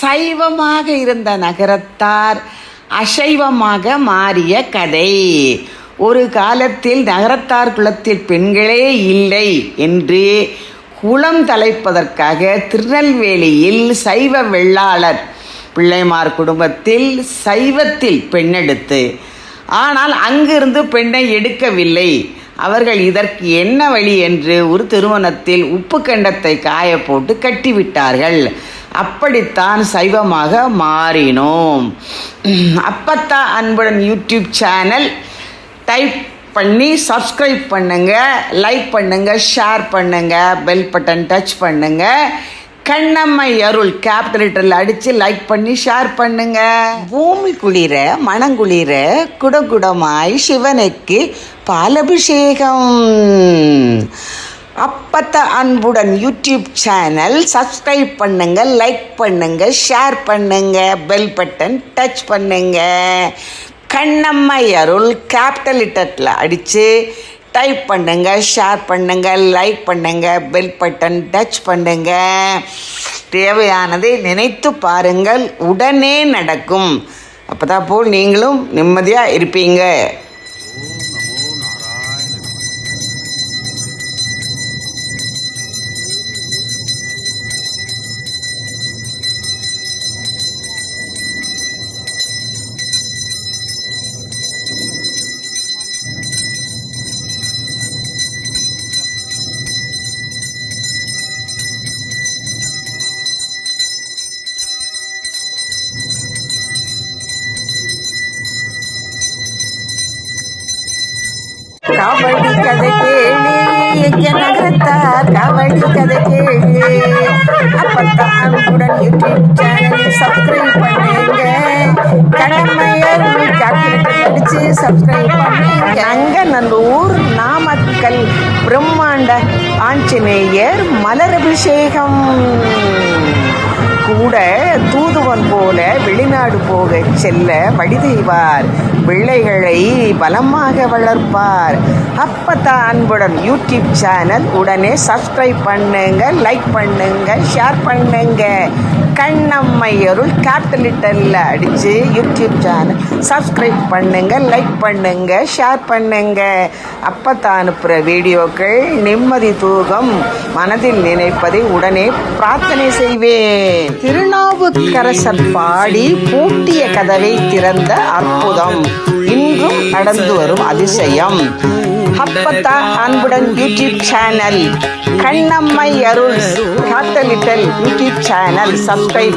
சைவமாக இருந்த நகரத்தார் அசைவமாக மாறிய கதை. ஒரு காலத்தில் நகரத்தார் குலத்தில் பெண்களே இல்லை என்று குளம் தலைப்பதற்காக திருநெல்வேலியில் சைவ வெள்ளாளர் பிள்ளைமார் குடும்பத்தில் சைவத்தில் பெண்ணெடுத்து, ஆனால் அங்கிருந்து பெண்ணை எடுக்கவில்லை. அவர்கள் இதற்கு என்ன வழி என்று ஒரு திருமணத்தில் உப்பு கண்டத்தை காய போட்டு கட்டிவிட்டார்கள். அப்படித்தான் சைவமாக மாறினோம். அப்பத்தா அன்புடன் யூடியூப் சேனல் டைப் பண்ணி சப்ஸ்கிரைப் பண்ணுங்கள், லைக் பண்ணுங்கள், ஷேர் பண்ணுங்கள், பெல் பட்டன் டச் பண்ணுங்கள். கண்ணம்மை அருள் கேபிட்டல் அடித்து லைக் பண்ணி ஷேர் பண்ணுங்க. பூமி குளிர மனங்குளிர குடகுடமாய் சிவனுக்கு பாலபிஷேகம். அப்பத்த அன்புடன் யூடியூப் சேனல் சப்ஸ்கிரைப் பண்ணுங்க, லைக் பண்ணுங்க, ஷேர் பண்ணுங்க, பெல் பட்டன் டச் பண்ணுங்க. கண்ணம்மை அருள் கேபிட்டல் அடித்து டைப் பண்ணுங்க, ஷேர் பண்ணுங்க, லைக் பண்ணுங்க, பெல் பட்டன் டச் பண்ணுங்க. தேவையானதை நினைத்து பாருங்கள், உடனே நடக்கும். அப்பதான் போல் நீங்களும் நிம்மதியாக இருப்பீங்க. கபடி கதை கேளு, எங்க நகரத்தார் கபடி கதை கேளு. அப்பத்தா அன்புடன் யூடியூப் சேனல் சப்ஸ்கிரைப் பண்ணுங்க. கடமையர் கேபிட்டல் அடிச்சு சப்ஸ்கிரைப் பண்ணுங்க. நங்கநல்லூர் நாமக்கல் பிரம்மாண்ட ஆஞ்சநேயர் மலர் அபிஷேகம். கூட தூதுவன் போல வெளிநாடு போக செல்ல வழி செய்வார், பிள்ளைகளை பலமாக வளர்ப்பார். அப்பத்தா அன்புடன் யூடியூப் சேனல் உடனே சப்ஸ்கிரைப் பண்ணுங்க, லைக் பண்ணுங்க, ஷேர் பண்ணுங்க. கண்ணம்மை அருள் கேபிட்டல் அடித்து யூடியூப் சேனல் சப்ஸ்கிரைப் பண்ணுங்க, லைக் பண்ணுங்க, ஷேர் பண்ணுங்க. அப்பத்தா அனுப்புகிற வீடியோக்கள் நிம்மதி தூகம். மனதில் நினைப்பதை உடனே பிரார்த்தனை செய்வேன். திருநாவுக்கரசர் பாடி பூட்டிய கதவை திறந்த அற்புதம் இன்றும் நடந்து வரும் அதிசயம். அப்பத்தா அன்புடன் யூடியூப் சேனல், கண்ணம்மை அருள் கேபிட்டல் யூடியூப் சேனல் சப்ஸ்கிரைப்